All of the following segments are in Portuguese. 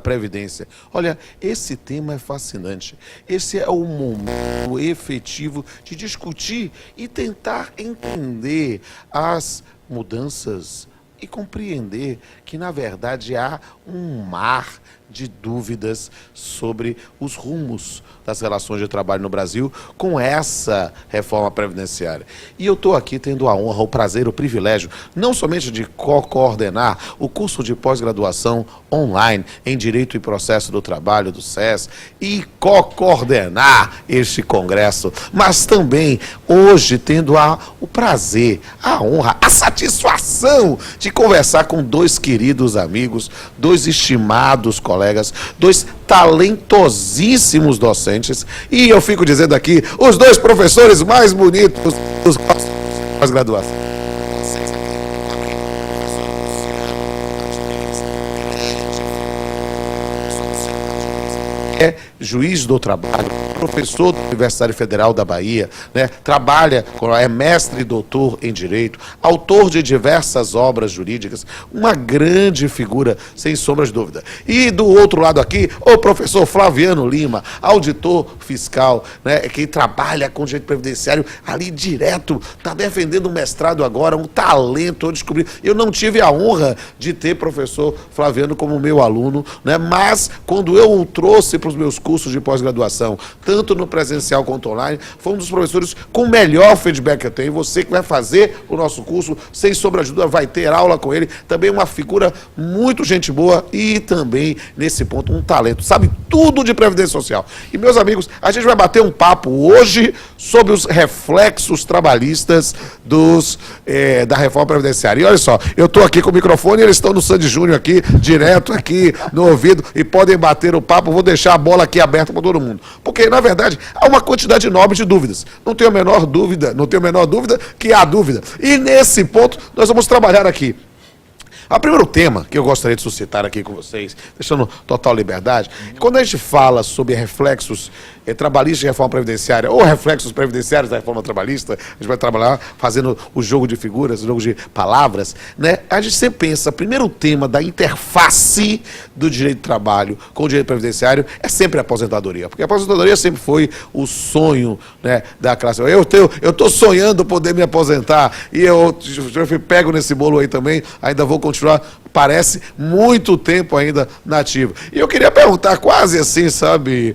Previdência. Olha, esse tema é fascinante. Esse é o momento efetivo de discutir e tentar entender as mudanças e compreender que, na verdade, há um mar de dúvidas sobre os rumos das relações de trabalho no Brasil com essa reforma previdenciária. E eu estou aqui tendo a honra, o prazer, o privilégio, não somente de coordenar o curso de pós-graduação online em Direito e Processo do Trabalho do SES e coordenar este congresso, mas também hoje tendo o prazer, a honra, a satisfação de conversar com dois queridos amigos, dois estimados colegas, dois talentosíssimos docentes, e eu fico dizendo aqui, os dois professores mais bonitos dos pós-graduação. É juiz do trabalho, professor da Universidade Federal da Bahia, né? Trabalha, é mestre e doutor em Direito, autor de diversas obras jurídicas, uma grande figura, sem sombra de dúvida. E do outro lado aqui, o professor Flaviano Lima, auditor fiscal, né? Que trabalha com direito previdenciário ali direto, está defendendo um mestrado agora, um talento, eu descobri. Eu não tive a honra de ter professor Flaviano como meu aluno, né? Mas quando eu o trouxe para os meus cursos de pós-graduação, tanto no presencial quanto online, foi um dos professores com o melhor feedback que eu tenho. Você que vai fazer o nosso curso, sem sombra de dúvida, vai ter aula com ele. Também uma figura muito gente boa e também, nesse ponto, um talento. Sabe tudo de Previdência Social. E, meus amigos, a gente vai bater um papo hoje sobre os reflexos trabalhistas da reforma previdenciária. E olha só, eu estou aqui com o microfone e eles estão no Sandy Júnior aqui, direto aqui no ouvido, e podem bater o papo. Vou deixar a bola aqui aberta para todo mundo. Porque, na verdade, há uma quantidade enorme de dúvidas. Não tenho a menor dúvida que há dúvida. E nesse ponto, nós vamos trabalhar aqui. O primeiro tema que eu gostaria de suscitar aqui com vocês, deixando total liberdade, quando a gente fala sobre reflexos trabalhistas de reforma previdenciária ou reflexos previdenciários da reforma trabalhista, a gente vai trabalhar fazendo o jogo de figuras, o jogo de palavras, né? A gente sempre pensa, primeiro tema da interface do direito do trabalho com o direito previdenciário é sempre a aposentadoria, porque a aposentadoria sempre foi o sonho, né, da classe. Eu estou sonhando poder me aposentar e eu pego nesse bolo aí também, ainda vou continuar, parece, muito tempo ainda na ativa. E eu queria perguntar, quase assim, sabe,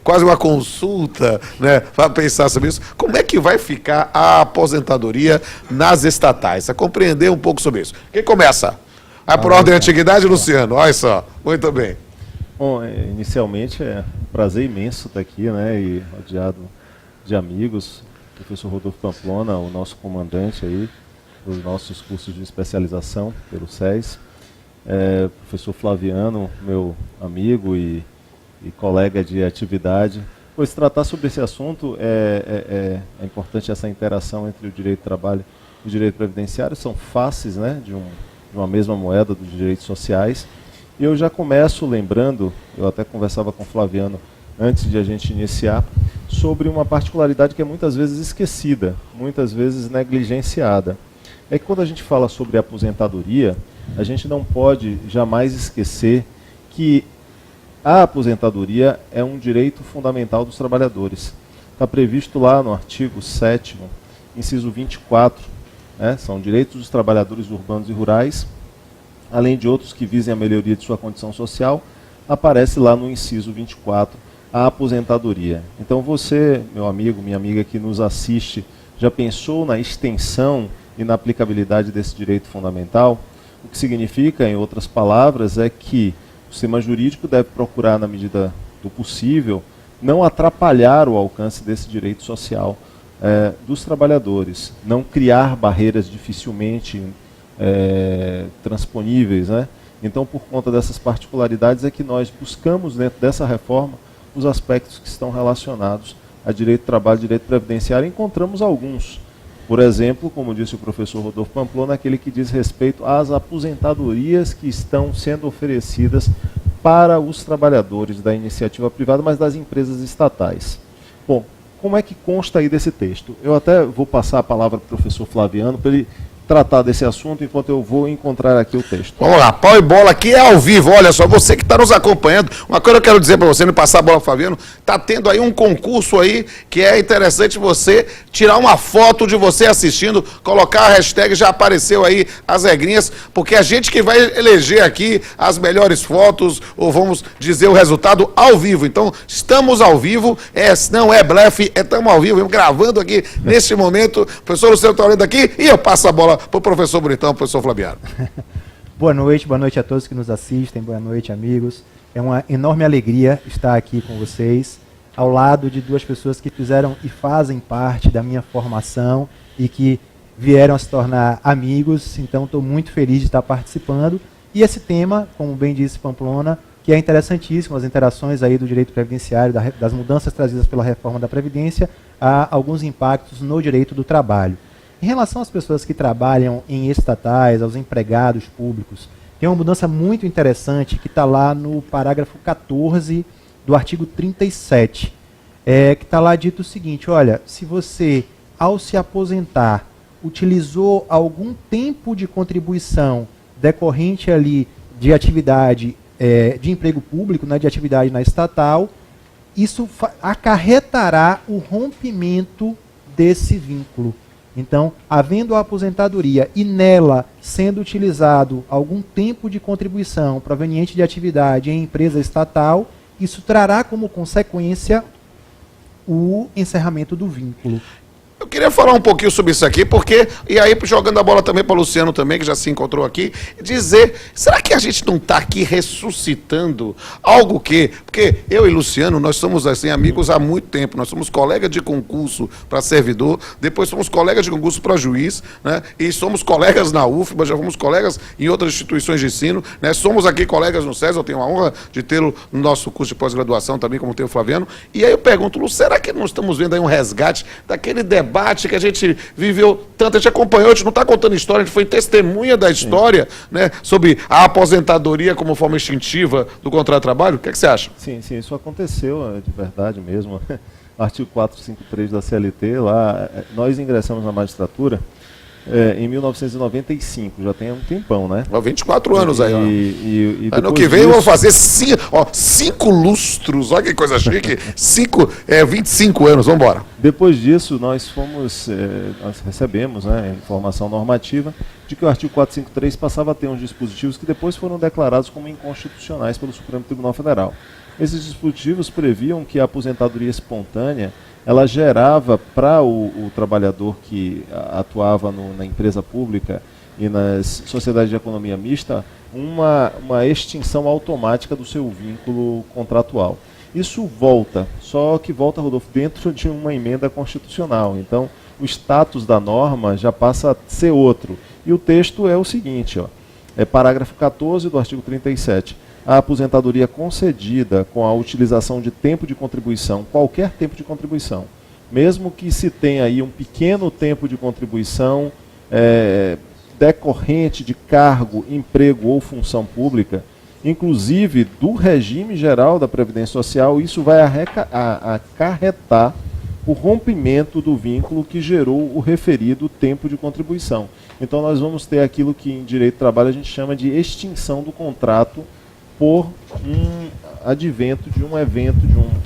quase uma consulta, né, para pensar sobre isso, como é que vai ficar a aposentadoria nas estatais? A compreender um pouco sobre isso. Quem começa? Por ordem de antiguidade, Luciano, olha só, muito bem. Bom, inicialmente é um prazer imenso estar aqui, né, e rodeado de amigos, o professor Rodolfo Pamplona, o nosso comandante aí, dos nossos cursos de especialização pelo SES, professor Flaviano, meu amigo e colega de atividade. Pois tratar sobre esse assunto é importante, essa interação entre o direito do trabalho e o direito previdenciário, são faces, né, de uma mesma moeda dos direitos sociais. E eu já começo lembrando, eu até conversava com o Flaviano antes de a gente iniciar, sobre uma particularidade que é muitas vezes esquecida, muitas vezes negligenciada. É que quando a gente fala sobre aposentadoria, a gente não pode jamais esquecer que a aposentadoria é um direito fundamental dos trabalhadores. Está previsto lá no artigo 7º, inciso 24, né, são direitos dos trabalhadores urbanos e rurais, além de outros que visem a melhoria de sua condição social, aparece lá no inciso 24 a aposentadoria. Então você, meu amigo, minha amiga que nos assiste, já pensou na extensão e na aplicabilidade desse direito fundamental? O que significa, em outras palavras, é que o sistema jurídico deve procurar, na medida do possível, não atrapalhar o alcance desse direito social dos trabalhadores, não criar barreiras dificilmente transponíveis, né? Então, por conta dessas particularidades, é que nós buscamos, dentro dessa reforma, os aspectos que estão relacionados a direito do trabalho, direito previdenciário. Encontramos alguns. Por exemplo, como disse o professor Rodolfo Pamplona, aquele que diz respeito às aposentadorias que estão sendo oferecidas para os trabalhadores da iniciativa privada, mas das empresas estatais. Bom, como é que consta aí desse texto? Eu até vou passar a palavra para o professor Flaviano para ele tratar desse assunto enquanto eu vou encontrar aqui o texto. Vamos lá, pau e bola aqui é ao vivo. Olha só, você que está nos acompanhando, uma coisa eu quero dizer para você, não passar a bola para o Flaviano, está tendo aí um concurso aí que é interessante você tirar uma foto de você assistindo, colocar a hashtag, já apareceu aí as regrinhas, porque a gente que vai eleger aqui as melhores fotos, ou vamos dizer o resultado ao vivo. Então, estamos ao vivo, não é blefe, estamos ao vivo, gravando aqui neste momento. O professor Luciano está olhando aqui e eu passo a bola para o professor Bonitão, professor Flaviano. Boa noite a todos que nos assistem, boa noite, amigos. É uma enorme alegria estar aqui com vocês, ao lado de duas pessoas que fizeram e fazem parte da minha formação e que vieram a se tornar amigos, então estou muito feliz de estar participando. E esse tema, como bem disse Pamplona, que é interessantíssimo, as interações aí do direito previdenciário, das mudanças trazidas pela reforma da Previdência, há alguns impactos no direito do trabalho. Em relação às pessoas que trabalham em estatais, aos empregados públicos, tem uma mudança muito interessante que está lá no parágrafo 14 do artigo 37, que está lá dito o seguinte: olha, se você, ao se aposentar, utilizou algum tempo de contribuição decorrente ali de atividade de emprego público, né, de atividade na estatal, isso acarretará o rompimento desse vínculo. Então, havendo a aposentadoria e nela sendo utilizado algum tempo de contribuição proveniente de atividade em empresa estatal, isso trará como consequência o encerramento do vínculo. Eu queria falar um pouquinho sobre isso aqui, porque, e aí jogando a bola também para o Luciano também, que já se encontrou aqui, dizer, será que a gente não está aqui ressuscitando algo que, porque eu e Luciano, nós somos assim amigos há muito tempo, nós somos colegas de concurso para servidor, depois somos colegas de concurso para juiz, né, e somos colegas na UFBA, já fomos colegas em outras instituições de ensino, né, somos aqui colegas no SES, eu tenho a honra de tê-lo no nosso curso de pós-graduação também, como tem o Flaviano, e aí eu pergunto, Lu, será que não estamos vendo aí um resgate daquele debate que a gente viveu tanto, a gente acompanhou, a gente não está contando história, a gente foi testemunha da história, né, sobre a aposentadoria como forma extintiva do contrato de trabalho? O que é que você acha? Sim, isso aconteceu de verdade mesmo. Artigo 453 da CLT, lá, nós ingressamos na magistratura em 1995, já tem um tempão, né? 24 anos aí, ó. E ano que vem eu vou fazer 5 lustros, olha que coisa chique, 25 anos, vamos embora. Depois disso, nós recebemos, né, informação normativa de que o artigo 453 passava a ter uns dispositivos que depois foram declarados como inconstitucionais pelo Supremo Tribunal Federal. Esses dispositivos previam que a aposentadoria espontânea ela gerava para o trabalhador que atuava na empresa pública e nas sociedades de economia mista uma extinção automática do seu vínculo contratual. Isso volta, só que volta, Rodolfo, dentro de uma emenda constitucional. Então, o status da norma já passa a ser outro. E o texto é o seguinte, ó, parágrafo 14 do artigo 37. A aposentadoria concedida com a utilização de tempo de contribuição, qualquer tempo de contribuição, mesmo que se tenha aí um pequeno tempo de contribuição decorrente de cargo, emprego ou função pública, inclusive do regime geral da Previdência Social, isso vai acarretar o rompimento do vínculo que gerou o referido tempo de contribuição. Então nós vamos ter aquilo que em direito do trabalho a gente chama de extinção do contrato por um advento de um evento,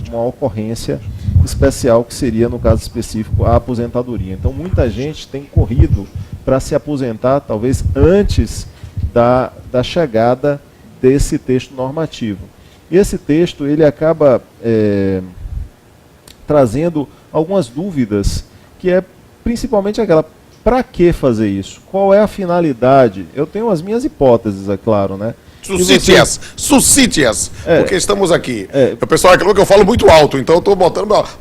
de uma ocorrência especial, que seria, no caso específico, a aposentadoria. Então, muita gente tem corrido para se aposentar, talvez antes da chegada desse texto normativo. E esse texto, ele acaba trazendo algumas dúvidas, que é principalmente aquela: para que fazer isso? Qual é a finalidade? Eu tenho as minhas hipóteses, é claro, né? Suscite-as, porque estamos aqui. O pessoal acredita que eu falo muito alto, então eu estou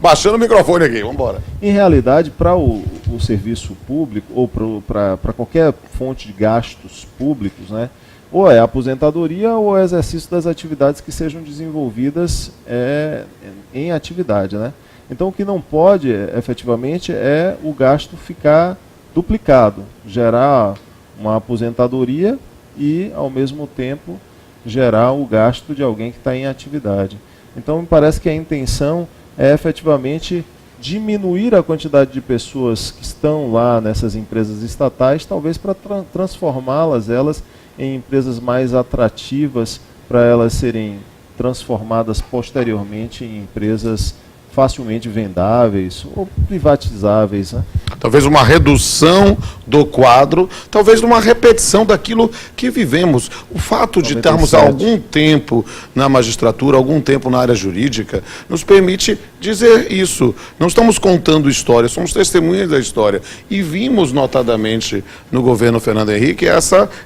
baixando o microfone aqui, vamos embora. Em realidade, para o serviço público, ou para qualquer fonte de gastos públicos, né, ou é aposentadoria ou é exercício das atividades que sejam desenvolvidas em atividade, né? Então, o que não pode, efetivamente, é o gasto ficar duplicado, gerar uma aposentadoria e, ao mesmo tempo, gerar o gasto de alguém que está em atividade. Então, me parece que a intenção é efetivamente diminuir a quantidade de pessoas que estão lá nessas empresas estatais, talvez para transformá-las em empresas mais atrativas, para elas serem transformadas posteriormente em empresas facilmente vendáveis ou privatizáveis, né? Talvez uma redução do quadro, talvez uma repetição daquilo que vivemos. O fato de 97. estarmos há algum tempo na magistratura, algum tempo na área jurídica, nos permite dizer isso. Não estamos contando história, somos testemunhas da história. E vimos notadamente no governo Fernando Henrique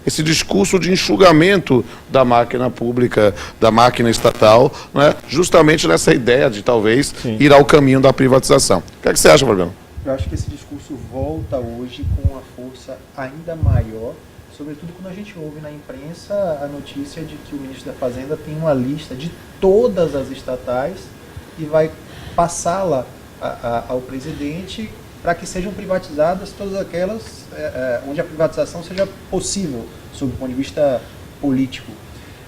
esse discurso de enxugamento da máquina pública, da máquina estatal, né? Justamente nessa ideia de talvez ir ao caminho da privatização. O que é que você acha, Fabiano? Eu acho que esse discurso volta hoje com uma força ainda maior, sobretudo quando a gente ouve na imprensa a notícia de que o ministro da Fazenda tem uma lista de todas as estatais e vai passá-la ao presidente para que sejam privatizadas todas aquelas onde a privatização seja possível, sob o ponto de vista político.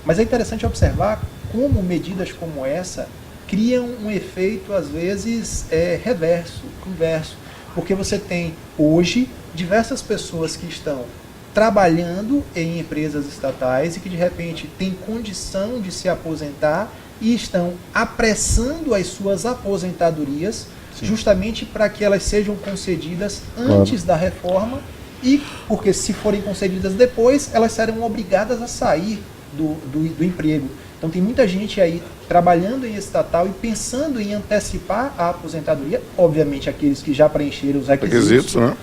Mas é interessante observar como medidas como essa criam um efeito, às vezes, reverso, inverso. Porque você tem, hoje, diversas pessoas que estão trabalhando em empresas estatais e que, de repente, têm condição de se aposentar e estão apressando as suas aposentadorias, justamente para que elas sejam concedidas antes da reforma e, porque se forem concedidas depois, elas serão obrigadas a sair do emprego. Então tem muita gente aí trabalhando em estatal e pensando em antecipar a aposentadoria, obviamente aqueles que já preencheram os requisitos, né?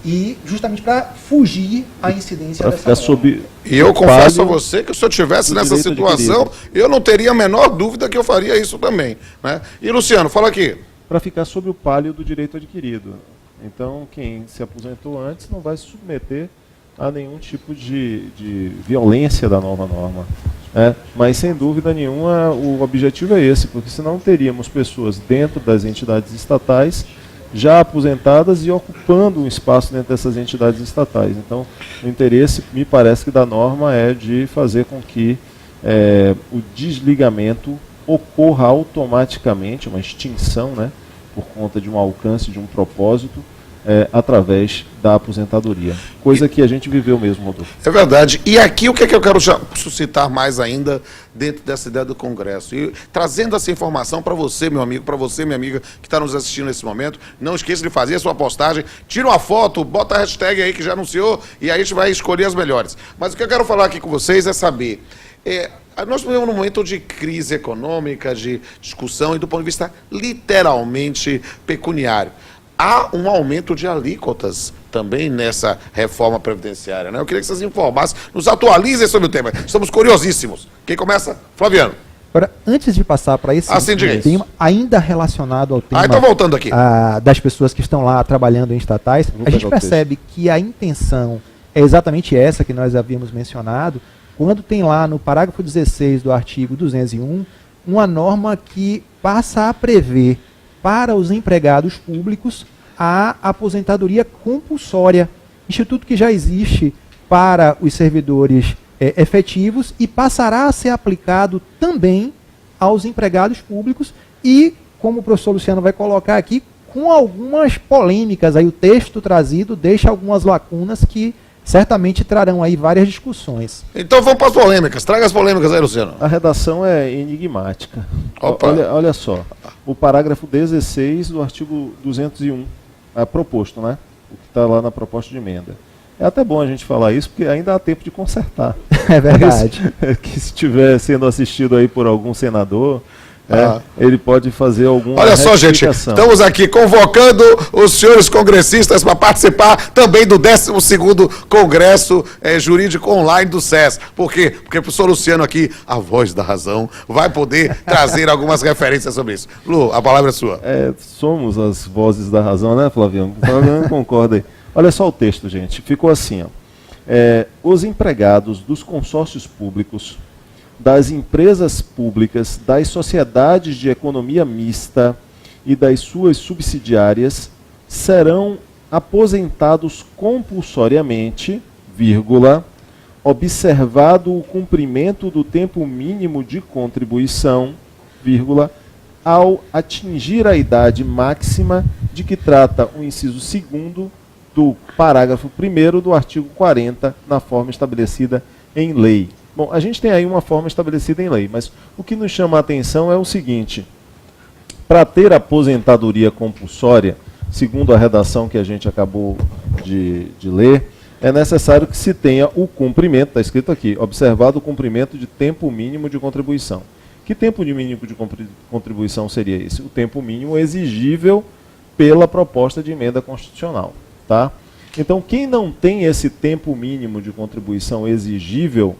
E justamente para fugir à incidência dessa norma. E eu confesso a você que se eu estivesse nessa situação, eu não teria a menor dúvida que eu faria isso também, né? E Luciano, fala aqui. Para ficar sob o pálio do direito adquirido. Então, quem se aposentou antes não vai se submeter a nenhum tipo de violência da nova norma. Mas, sem dúvida nenhuma, o objetivo é esse, porque senão teríamos pessoas dentro das entidades estatais já aposentadas e ocupando um espaço dentro dessas entidades estatais. Então, o interesse, me parece que da norma é de fazer com que o desligamento ocorra automaticamente, uma extinção, né, por conta de um alcance, de um propósito, através da aposentadoria. Coisa que a gente viveu mesmo, Rodolfo. É verdade. E aqui o que é que eu quero suscitar mais ainda dentro dessa ideia do Congresso? E trazendo essa informação para você, meu amigo, para você, minha amiga, que está nos assistindo nesse momento, não esqueça de fazer a sua postagem, tira uma foto, bota a hashtag aí que já anunciou e aí a gente vai escolher as melhores. Mas o que eu quero falar aqui com vocês é saber... nós vivemos num momento de crise econômica, de discussão e do ponto de vista literalmente pecuniário. Há um aumento de alíquotas também nessa reforma previdenciária, né? Eu queria que vocês informassem, nos atualizem sobre o tema. Estamos curiosíssimos. Quem começa? Flaviano. Agora, antes de passar para esse tema, ainda relacionado ao tema então voltando aqui. Das pessoas que estão lá trabalhando em estatais, a gente percebe que a intenção é exatamente essa que nós havíamos mencionado, quando tem lá no parágrafo 16 do artigo 201, uma norma que passa a prever para os empregados públicos a aposentadoria compulsória, instituto que já existe para os servidores efetivos e passará a ser aplicado também aos empregados públicos e, como o professor Luciano vai colocar aqui, com algumas polêmicas, aí o texto trazido deixa algumas lacunas que certamente trarão aí várias discussões. Então vamos para as polêmicas. Traga as polêmicas aí, Luciano. A redação é enigmática. Opa. Olha só. O parágrafo 16 do artigo 201 é proposto, né? O que está lá na proposta de emenda. É até bom a gente falar isso, porque ainda há tempo de consertar. É verdade. Que se estiver sendo assistido aí por algum senador... ele pode fazer alguma Olha só, gente, estamos aqui convocando os senhores congressistas para participar também do 12º Congresso Jurídico Online do SES. Por quê? Porque o professor Luciano aqui, a voz da razão, vai poder trazer algumas referências sobre isso. Lu, a palavra é sua. Somos as vozes da razão, né, Flaviano? Flaviano concorda aí. Olha só o texto, gente. Ficou assim, ó. os empregados dos consórcios públicos, das empresas públicas, das sociedades de economia mista e das suas subsidiárias serão aposentados compulsoriamente, vírgula, observado o cumprimento do tempo mínimo de contribuição, vírgula, ao atingir a idade máxima de que trata o inciso 2º do parágrafo 1º do artigo 40, na forma estabelecida em lei. Bom, a gente tem aí uma forma estabelecida em lei, mas o que nos chama a atenção é o seguinte: para ter aposentadoria compulsória, segundo a redação que a gente acabou de ler, é necessário que se tenha o cumprimento, está escrito aqui, observado o cumprimento de tempo mínimo de contribuição. Que tempo mínimo de contribuição seria esse? O tempo mínimo exigível pela proposta de emenda constitucional. Tá? Então, quem não tem esse tempo mínimo de contribuição exigível,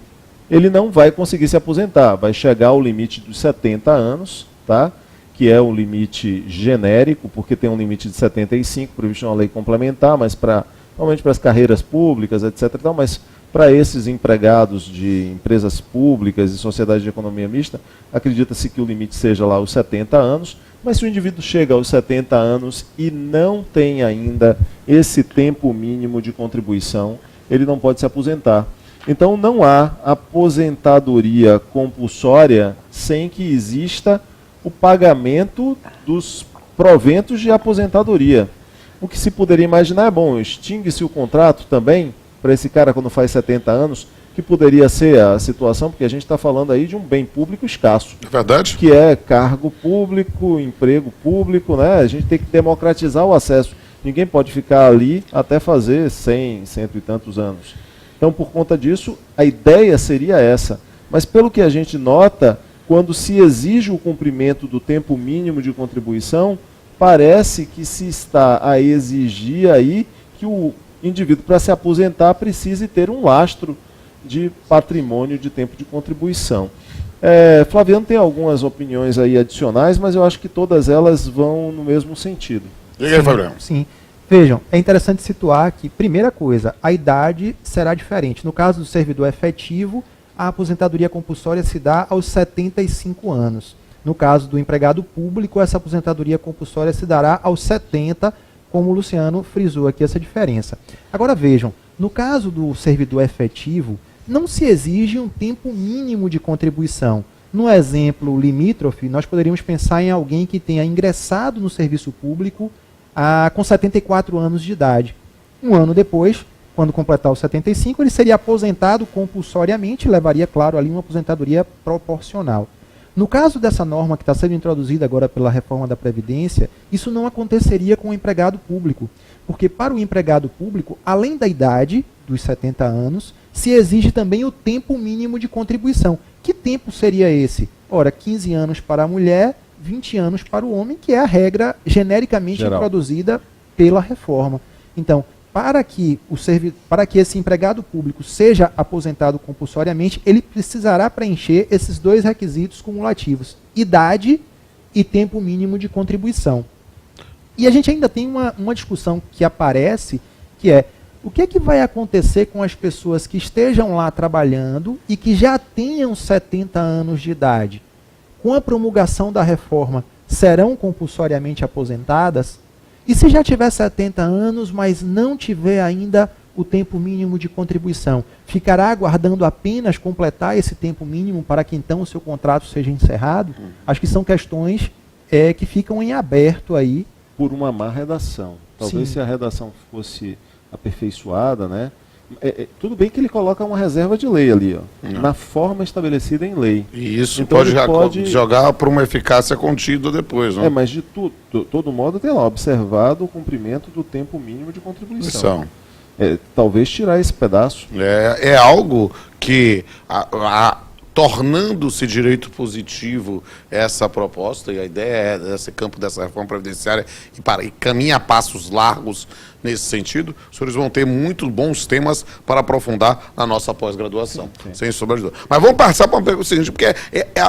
ele não vai conseguir se aposentar. Vai chegar ao limite dos 70 anos, tá? Que é o limite genérico, porque tem um limite de 75, previsto na lei complementar, mas normalmente para as carreiras públicas, etc. Então, mas para esses empregados de empresas públicas e sociedades de economia mista, acredita-se que o limite seja lá os 70 anos, mas se o indivíduo chega aos 70 anos e não tem ainda esse tempo mínimo de contribuição, ele não pode se aposentar. Então não há aposentadoria compulsória sem que exista o pagamento dos proventos de aposentadoria. O que se poderia imaginar é, bom, extingue-se o contrato também para esse cara quando faz 70 anos, que poderia ser a situação, porque a gente está falando aí de um bem público escasso. É verdade? Que é cargo público, emprego público, né? A gente tem que democratizar o acesso. Ninguém pode ficar ali até fazer 100, cento e tantos anos. Então, por conta disso, a ideia seria essa. Mas pelo que a gente nota, quando se exige o cumprimento do tempo mínimo de contribuição, parece que se está a exigir aí que o indivíduo, para se aposentar, precise ter um lastro de patrimônio de tempo de contribuição. Flaviano tem algumas opiniões aí adicionais, mas eu acho que todas elas vão no mesmo sentido. Diga aí, Fabiano. Sim. Vejam, é interessante situar que, primeira coisa, a idade será diferente. No caso do servidor efetivo, a aposentadoria compulsória se dá aos 75 anos. No caso do empregado público, essa aposentadoria compulsória se dará aos 70, como o Luciano frisou aqui essa diferença. Agora vejam, no caso do servidor efetivo, não se exige um tempo mínimo de contribuição. No exemplo limítrofe, nós poderíamos pensar em alguém que tenha ingressado no serviço público com 74 anos de idade. Um ano depois, quando completar os 75, ele seria aposentado compulsoriamente, levaria, claro, ali uma aposentadoria proporcional. No caso dessa norma que está sendo introduzida agora pela reforma da Previdência, isso não aconteceria com o empregado público, porque para o empregado público, além da idade dos 70 anos, se exige também o tempo mínimo de contribuição. Que tempo seria esse? Ora, 15 anos para a mulher, 20 anos para o homem, que é a regra genericamente introduzida pela reforma. Então, para que esse empregado público seja aposentado compulsoriamente, ele precisará preencher esses dois requisitos cumulativos: idade e tempo mínimo de contribuição. E a gente ainda tem uma discussão que aparece, que é: o que é que vai acontecer com as pessoas que estejam lá trabalhando e que já tenham 70 anos de idade? Com a promulgação da reforma, serão compulsoriamente aposentadas? E se já tiver 70 anos, mas não tiver ainda o tempo mínimo de contribuição, ficará aguardando apenas completar esse tempo mínimo para que então o seu contrato seja encerrado? Acho que são questões que ficam em aberto aí. Por uma má redação. Talvez se a redação fosse aperfeiçoada, né? Tudo bem que ele coloca uma reserva de lei ali, ó, na forma estabelecida em lei. E isso então pode jogar para uma eficácia contida depois, né? Mas de todo modo tem lá, observado o cumprimento do tempo mínimo de contribuição. Talvez tirar esse pedaço. É algo que, tornando-se direito positivo essa proposta, e a ideia é desse campo dessa reforma previdenciária, e caminha a passos largos nesse sentido, os senhores vão ter muitos bons temas para aprofundar na nossa pós-graduação, sem sombra de dúvida. Mas vamos passar para uma pergunta seguinte, porque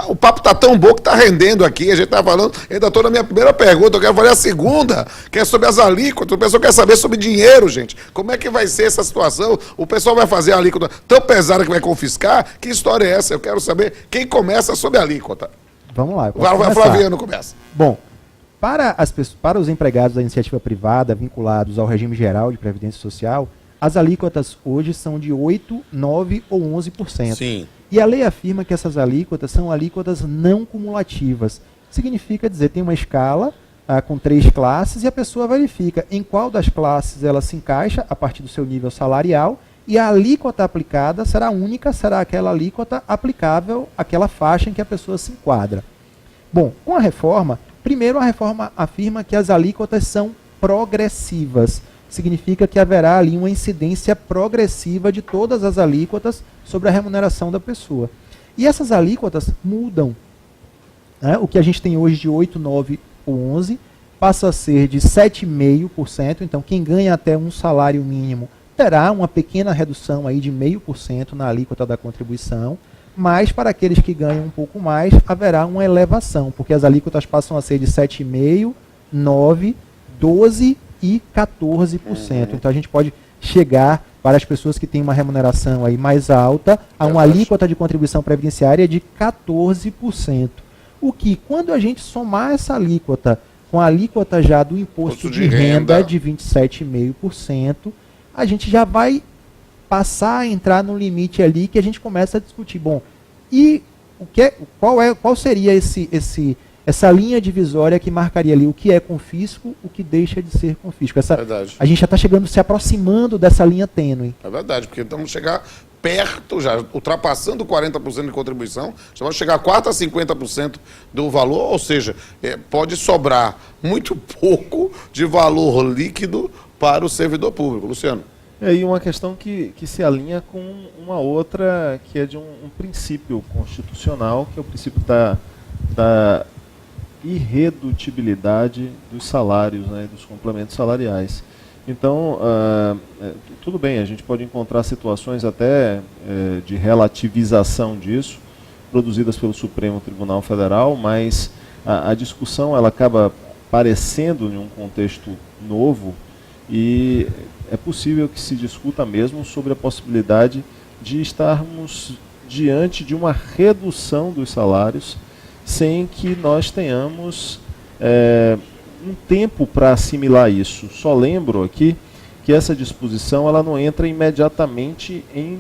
o papo está tão bom que está rendendo aqui, a gente está falando, ainda estou na minha primeira pergunta, eu quero fazer a segunda, que é sobre as alíquotas, o pessoal quer saber sobre dinheiro, gente. Como é que vai ser essa situação? O pessoal vai fazer a alíquota tão pesada que vai confiscar? Que história é essa? Eu quero saber quem começa sobre a alíquota. Vamos lá. O Flaviano começa. Bom, para os empregados da iniciativa privada vinculados ao regime geral de previdência social, as alíquotas hoje são de 8%, 9% ou 11%. Sim. E a lei afirma que essas alíquotas são alíquotas não cumulativas. Significa dizer, tem uma escala com 3 classes e a pessoa verifica em qual das classes ela se encaixa a partir do seu nível salarial e a alíquota aplicada será única, será aquela alíquota aplicável àquela faixa em que a pessoa se enquadra. Bom, com a reforma, primeiro a reforma afirma que as alíquotas são progressivas. Significa que haverá ali uma incidência progressiva de todas as alíquotas sobre a remuneração da pessoa. E essas alíquotas mudam. Né? O que a gente tem hoje de 8, 9 ou 11 passa a ser de 7,5%. Então, quem ganha até um salário mínimo terá uma pequena redução aí de 0,5% na alíquota da contribuição, mas para aqueles que ganham um pouco mais, haverá uma elevação, porque as alíquotas passam a ser de 7,5%, 9%, 12% e 14%. Então a gente pode chegar, para as pessoas que têm uma remuneração aí mais alta, a uma alíquota de contribuição previdenciária de 14%. O que, quando a gente somar essa alíquota com a alíquota já do imposto de renda de 27,5%, a gente já vai passar a entrar no limite ali que a gente começa a discutir. Bom, e qual seria essa linha divisória que marcaria ali o que é confisco, o que deixa de ser confisco? A gente já está se aproximando dessa linha tênue. É verdade, porque vamos chegar perto, já ultrapassando 40% de contribuição, já vamos chegar a 4% a 50% do valor, ou seja, pode sobrar muito pouco de valor líquido para o servidor público. Luciano. É aí uma questão que se alinha com uma outra, que é de um princípio constitucional, que é o princípio da irredutibilidade dos salários, né, dos complementos salariais. Então, tudo bem, a gente pode encontrar situações até de relativização disso, produzidas pelo Supremo Tribunal Federal, mas a discussão ela acaba parecendo em um contexto novo e é possível que se discuta mesmo sobre a possibilidade de estarmos diante de uma redução dos salários sem que nós tenhamos um tempo para assimilar isso. Só lembro aqui que essa disposição ela não entra imediatamente em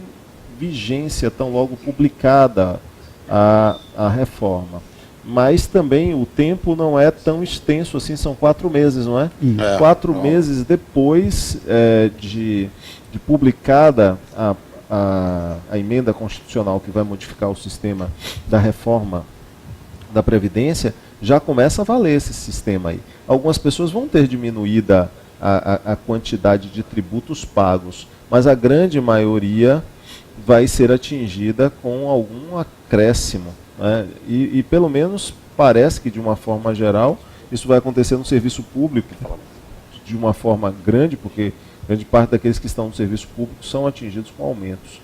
vigência, tão logo publicada a reforma. Mas também o tempo não é tão extenso assim, são 4 meses, não é? 4 meses depois de publicada a emenda constitucional que vai modificar o sistema da reforma da Previdência, já começa a valer esse sistema aí. Algumas pessoas vão ter diminuída a quantidade de tributos pagos, mas a grande maioria vai ser atingida com algum acréscimo. Né? E pelo menos parece que de uma forma geral isso vai acontecer no serviço público de uma forma grande, porque grande parte daqueles que estão no serviço público são atingidos com aumentos.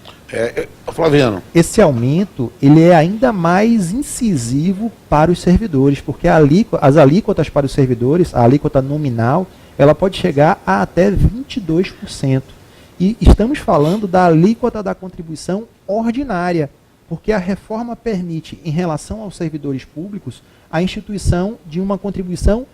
Flaviano. Esse aumento ele é ainda mais incisivo para os servidores, porque as alíquotas para os servidores, a alíquota nominal, ela pode chegar a até 22%. E estamos falando da alíquota da contribuição ordinária, porque a reforma permite, em relação aos servidores públicos, a instituição de uma contribuição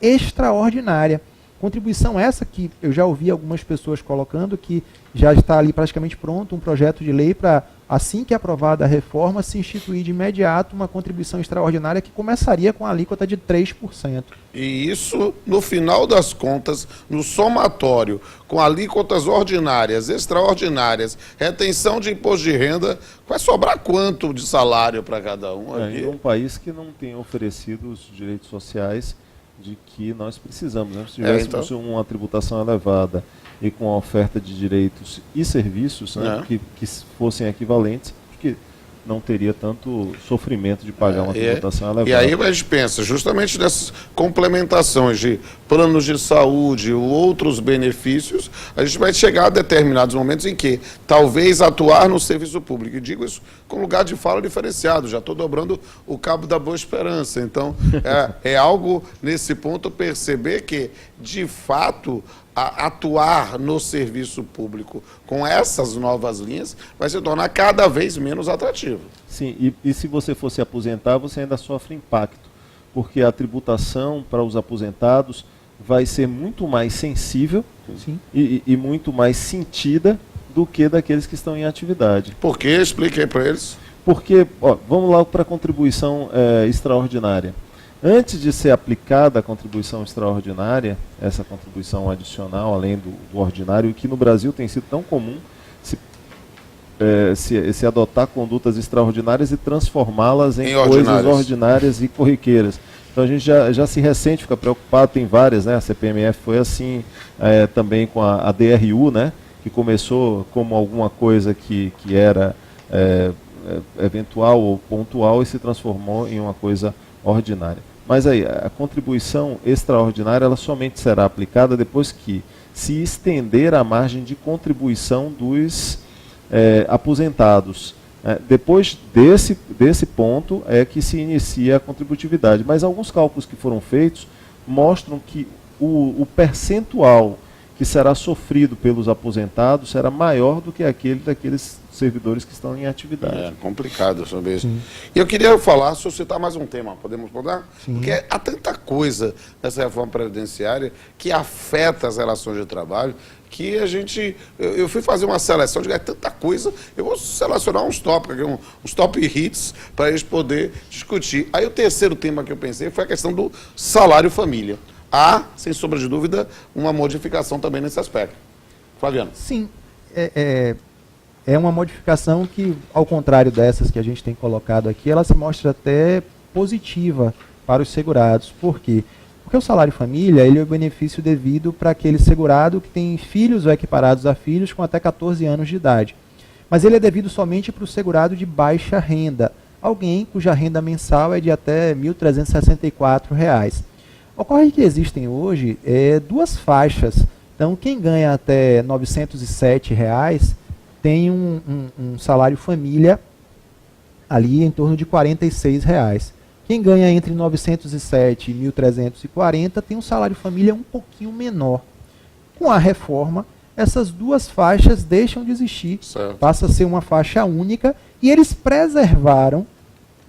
extraordinária. Contribuição essa que eu já ouvi algumas pessoas colocando que já está ali praticamente pronto um projeto de lei para, assim que aprovada a reforma, se instituir de imediato uma contribuição extraordinária que começaria com a alíquota de 3%. E isso, no final das contas, no somatório, com alíquotas ordinárias, extraordinárias, retenção de imposto de renda, vai sobrar quanto de salário para cada um aqui? É um país que não tem oferecido os direitos sociais de que nós precisamos. Né? Se tivéssemos uma tributação elevada e com a oferta de direitos e serviços, né, que fossem equivalentes, porque não teria tanto sofrimento de pagar uma tributação elevada. E aí a gente pensa justamente nessas complementações de planos de saúde ou outros benefícios, a gente vai chegar a determinados momentos em que talvez atuar no serviço público, e digo isso com lugar de fala diferenciado, já estou dobrando o cabo da Boa Esperança, então é algo nesse ponto perceber que, de fato, atuar no serviço público com essas novas linhas vai se tornar cada vez menos atrativo. Sim, e se você for se aposentar, você ainda sofre impacto, porque a tributação para os aposentados vai ser muito mais sensível e muito mais sentida do que daqueles que estão em atividade. Por quê? Explique aí para eles. Porque, vamos lá para a contribuição extraordinária. Antes de ser aplicada a contribuição extraordinária, essa contribuição adicional, além do ordinário, que no Brasil tem sido tão comum se adotar condutas extraordinárias e transformá-las em coisas ordinárias e corriqueiras. Então a gente já se ressente, fica preocupado, tem várias, né? A CPMF foi assim, também com a DRU, né? Que começou como alguma coisa que era eventual ou pontual e se transformou em uma coisa ordinária. Mas aí, a contribuição extraordinária ela somente será aplicada depois que se estender a margem de contribuição dos aposentados. Depois desse ponto é que se inicia a contributividade. Mas alguns cálculos que foram feitos mostram que o percentual que será sofrido pelos aposentados será maior do que aquele daqueles servidores que estão em atividade. É complicado sobre isso. E eu queria falar, suscitar mais um tema, podemos mudar? Sim. Porque há tanta coisa nessa reforma previdenciária que afeta as relações de trabalho, que eu fui fazer uma seleção, de tanta coisa, eu vou selecionar uns tópicos, uns top hits, para a gente poder discutir. Aí o terceiro tema que eu pensei foi a questão do salário família. Há, sem sombra de dúvida, uma modificação também nesse aspecto. Flaviano. Sim, é uma modificação que, ao contrário dessas que a gente tem colocado aqui, ela se mostra até positiva para os segurados. Por quê? Porque o salário família ele é o benefício devido para aquele segurado que tem filhos ou equiparados a filhos com até 14 anos de idade. Mas ele é devido somente para o segurado de baixa renda, alguém cuja renda mensal é de até R$ 1.364. Ocorre que existem hoje duas faixas. Então, quem ganha até R$ 907 tem um salário família ali em torno de R$ 46. Quem ganha entre 907 e 1.340 tem um salário família um pouquinho menor. Com a reforma, essas duas faixas deixam de existir, passa a ser uma faixa única e eles preservaram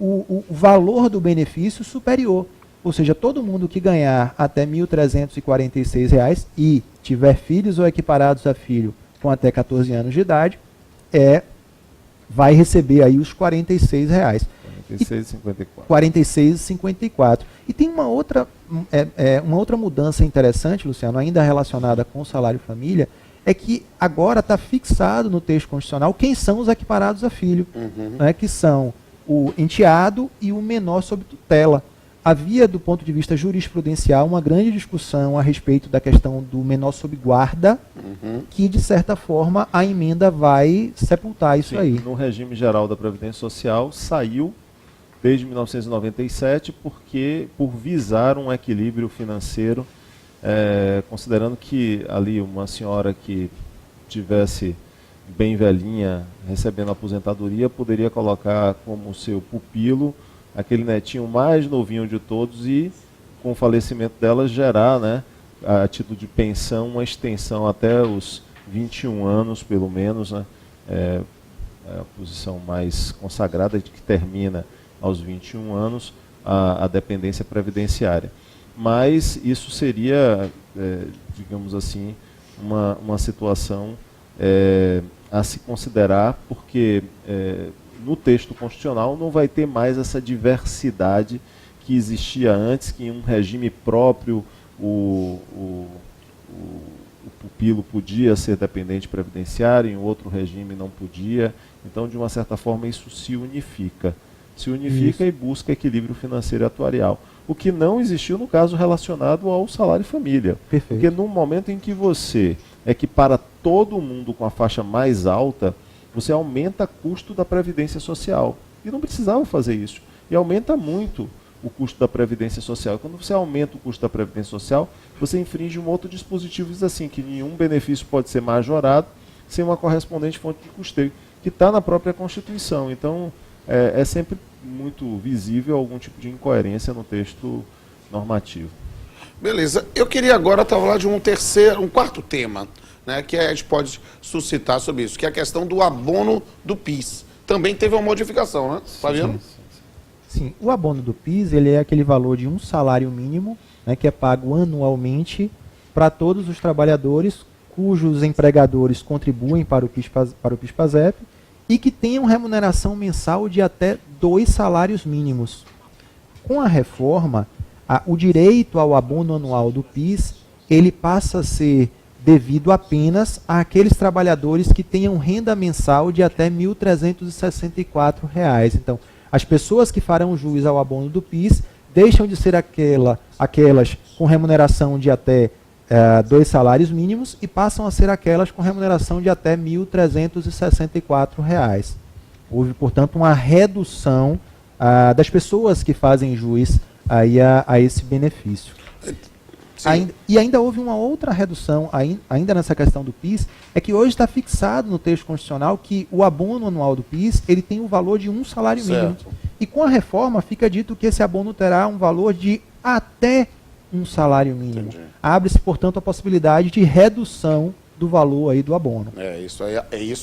o valor do benefício superior. Ou seja, todo mundo que ganhar até R$ 1.346 e tiver filhos ou equiparados a filho com até 14 anos de idade, vai receber aí os R$ 46. R$ 46,54. E tem uma outra mudança interessante, Luciano, ainda relacionada com o salário família, é que agora está fixado no texto constitucional quem são os equiparados a filho, né, que são o enteado e o menor sob tutela. Havia, do ponto de vista jurisprudencial, uma grande discussão a respeito da questão do menor sob guarda, que, de certa forma, a emenda vai sepultar isso. Sim, aí. No regime geral da Previdência Social, saiu desde 1997 por visar um equilíbrio financeiro, considerando que ali uma senhora que tivesse bem velhinha, recebendo aposentadoria, poderia colocar como seu pupilo aquele netinho mais novinho de todos e, com o falecimento dela, gerar, né, a título de pensão, uma extensão até os 21 anos, pelo menos, né, a posição mais consagrada de que termina aos 21 anos a dependência previdenciária. Mas isso seria, digamos assim, uma situação a se considerar, porque no texto constitucional não vai ter mais essa diversidade que existia antes, que em um regime próprio o pupilo podia ser dependente previdenciário, em outro regime não podia. Então, de uma certa forma, isso se unifica. E busca equilíbrio financeiro e atuarial. O que não existiu no caso relacionado ao salário família. Perfeito. Porque no momento em que você equipara todo mundo com a faixa mais alta, você aumenta o custo da previdência social. e não precisava fazer isso. E aumenta muito o custo da Previdência Social. Quando você aumenta o custo da Previdência Social, você infringe um outro dispositivo, diz assim, que nenhum benefício pode ser majorado sem uma correspondente fonte de custeio, que está na própria Constituição. Então, é sempre muito visível algum tipo de incoerência no texto normativo. Beleza. Eu queria agora falar de um quarto tema, né, que a gente pode suscitar sobre isso, que é a questão do abono do PIS. Também teve uma modificação, né, Flaviano? Sim, o abono do PIS ele é aquele valor de um salário mínimo, né, que é pago anualmente para todos os trabalhadores cujos empregadores contribuem para o PIS/PASEP e que tenham remuneração mensal de até 2 salários mínimos. Com a reforma, o direito ao abono anual do PIS ele passa a ser devido apenas àqueles trabalhadores que tenham renda mensal de até R$ 1.364. Então, as pessoas que farão jus ao abono do PIS deixam de ser aquelas com remuneração de até 2 salários mínimos e passam a ser aquelas com remuneração de até R$ 1.364. Houve, portanto, uma redução das pessoas que fazem jus aí a esse benefício. E ainda houve uma outra redução, ainda nessa questão do PIS, é que hoje está fixado no texto constitucional que o abono anual do PIS ele tem o valor de um salário mínimo. E com a reforma fica dito que esse abono terá um valor de até um salário mínimo. Abre-se, portanto, a possibilidade de redução do valor aí do abono. Isso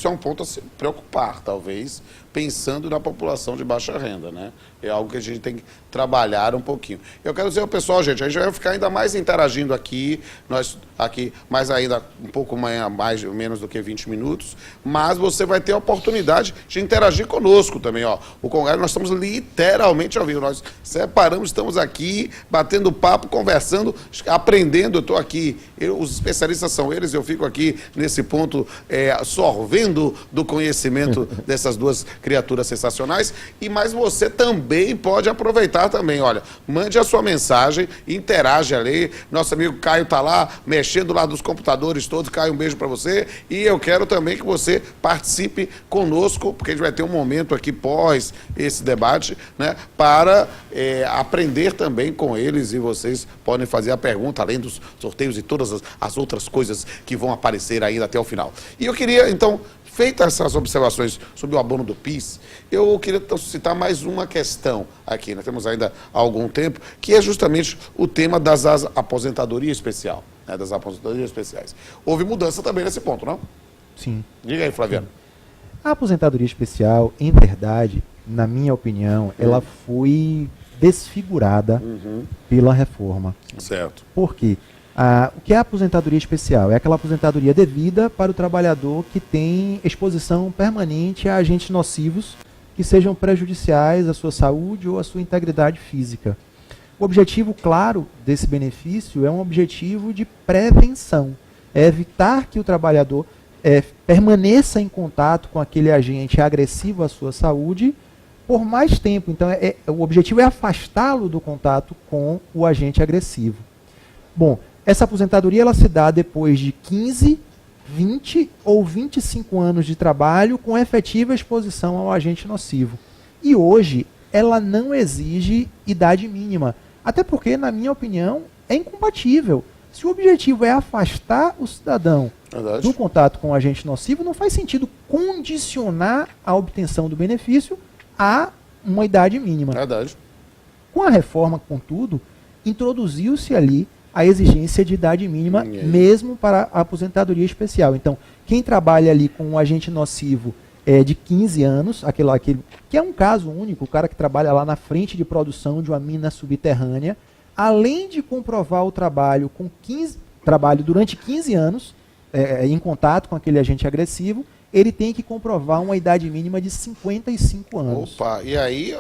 é um ponto a se preocupar, talvez, pensando na população de baixa renda, né? É algo que a gente tem que trabalhar um pouquinho. Eu quero dizer ao pessoal, gente, a gente vai ficar ainda mais interagindo aqui, nós aqui, mais ainda um pouco mais ou menos do que 20 minutos, mas você vai ter a oportunidade de interagir conosco também, ó. O Congresso, nós estamos literalmente ao vivo, nós separamos, estamos aqui, batendo papo, conversando, aprendendo, eu estou aqui, os especialistas são eles, eu fico aqui nesse ponto, sorvendo do conhecimento dessas duas criaturas sensacionais, mas você também pode aproveitar também, olha, mande a sua mensagem, interage ali, nosso amigo Caio está lá, mexendo lá dos computadores todos. Caio, um beijo para você, e eu quero também que você participe conosco, porque a gente vai ter um momento aqui pós esse debate, né, para aprender também com eles, e vocês podem fazer a pergunta, além dos sorteios e todas as outras coisas que vão aparecer ainda até o final. E eu queria, então, feitas essas observações sobre o abono do PIS, eu queria citar mais uma questão aqui, nós temos ainda algum tempo, que é justamente o tema das aposentadorias especial, né, das aposentadorias especiais. Houve mudança também nesse ponto, não? Sim. Diga aí, Flaviano. A aposentadoria especial, em verdade, na minha opinião, ela foi desfigurada pela reforma. Certo. Por quê? O que é a aposentadoria especial? É aquela aposentadoria devida para o trabalhador que tem exposição permanente a agentes nocivos que sejam prejudiciais à sua saúde ou à sua integridade física. O objetivo, claro, desse benefício é um objetivo de prevenção. É evitar que o trabalhador permaneça em contato com aquele agente agressivo à sua saúde por mais tempo. Então, o objetivo é afastá-lo do contato com o agente agressivo. Bom, essa aposentadoria ela se dá depois de 15, 20 ou 25 anos de trabalho com efetiva exposição ao agente nocivo. E hoje ela não exige idade mínima, até porque, na minha opinião, é incompatível. Se o objetivo é afastar o cidadão do contato com o agente nocivo, não faz sentido condicionar a obtenção do benefício a uma idade mínima. Verdade. Com a reforma, contudo, introduziu-se ali a exigência de idade mínima mesmo para a aposentadoria especial. Então, quem trabalha ali com um agente nocivo de 15 anos, aquele que é um caso único, o cara que trabalha lá na frente de produção de uma mina subterrânea, além de comprovar o trabalho durante 15 anos, em contato com aquele agente agressivo, ele tem que comprovar uma idade mínima de 55 anos. Opa, e aí,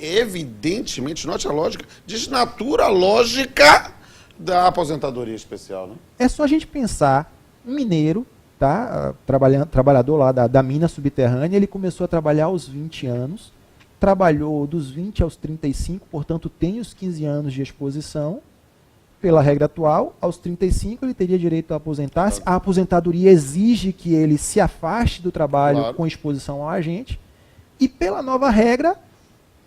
evidentemente, note a lógica, desnatura a lógica da aposentadoria especial, né? É só a gente pensar, um mineiro, tá, trabalhador lá da mina subterrânea, ele começou a trabalhar aos 20 anos, trabalhou dos 20 aos 35, portanto tem os 15 anos de exposição. Pela regra atual, aos 35 ele teria direito a aposentar-se. A aposentadoria exige que ele se afaste do trabalho com exposição ao agente. E pela nova regra,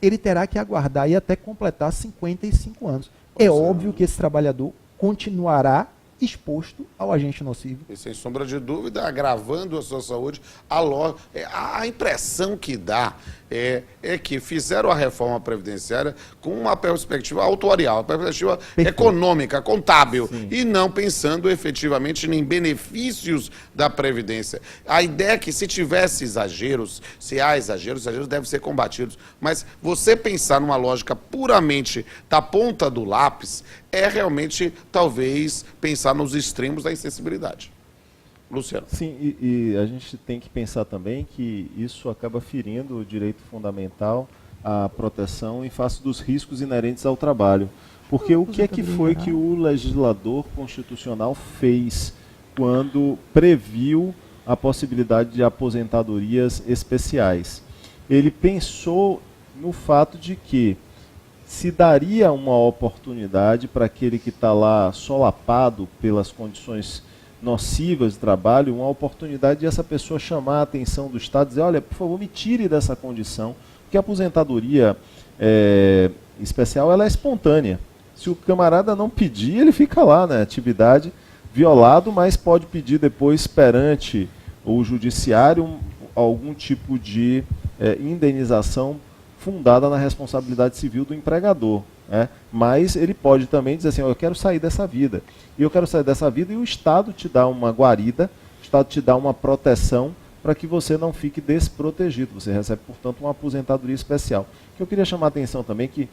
ele terá que aguardar e até completar 55 anos. É óbvio que esse trabalhador continuará exposto ao agente nocivo. E sem sombra de dúvida, agravando a sua saúde, a impressão que dá é que fizeram a reforma previdenciária com uma perspectiva autorial, uma perspectiva econômica, contábil, Sim. e não pensando efetivamente em benefícios da Previdência. A ideia é que se tivesse exageros, se há exageros devem ser combatidos, mas você pensar numa lógica puramente da ponta do lápis é realmente, talvez, pensar nos extremos da insensibilidade. Luciano. Sim, e a gente tem que pensar também que isso acaba ferindo o direito fundamental à proteção em face dos riscos inerentes ao trabalho. Porque o que é que foi que o legislador constitucional fez quando previu a possibilidade de aposentadorias especiais? Ele pensou no fato de que se daria uma oportunidade para aquele que está lá solapado pelas condições nocivas de trabalho, uma oportunidade de essa pessoa chamar a atenção do Estado e dizer, olha, por favor, me tire dessa condição, porque a aposentadoria especial ela é espontânea. Se o camarada não pedir, ele fica lá na atividade violado, mas pode pedir depois perante o judiciário algum tipo de indenização fundada na responsabilidade civil do empregador. Mas ele pode também dizer assim, eu quero sair dessa vida. E eu quero sair dessa vida e o Estado te dá uma guarida, o Estado te dá uma proteção para que você não fique desprotegido. Você recebe, portanto, uma aposentadoria especial. O que eu queria chamar a atenção também é que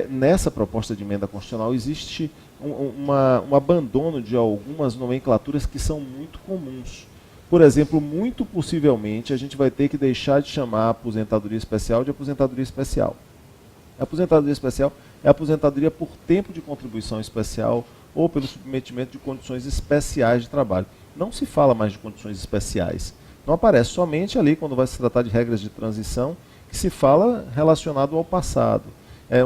nessa proposta de emenda constitucional existe um abandono de algumas nomenclaturas que são muito comuns. Por exemplo, muito possivelmente a gente vai ter que deixar de chamar a aposentadoria especial de aposentadoria especial. A aposentadoria especial é a aposentadoria por tempo de contribuição especial ou pelo submetimento de condições especiais de trabalho. Não se fala mais de condições especiais. Não aparece somente ali, quando vai se tratar de regras de transição, que se fala relacionado ao passado.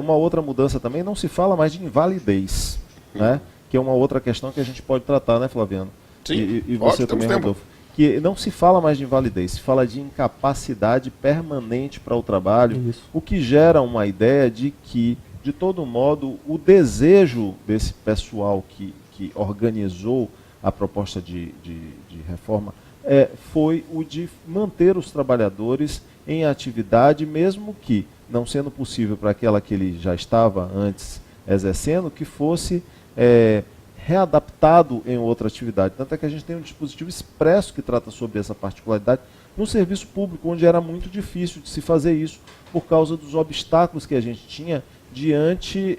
Uma outra mudança também, não se fala mais de invalidez, né? Que é uma outra questão que a gente pode tratar, né, Flaviano? Sim, e você também, Rodolfo. Que não se fala mais de invalidez, se fala de incapacidade permanente para o trabalho, Isso. o que gera uma ideia de que, de todo modo, o desejo desse pessoal que organizou a proposta de reforma foi o de manter os trabalhadores em atividade, mesmo que, não sendo possível para aquela que ele já estava antes exercendo, que fosse readaptado em outra atividade. Tanto é que a gente tem um dispositivo expresso que trata sobre essa particularidade no serviço público, onde era muito difícil de se fazer isso por causa dos obstáculos que a gente tinha diante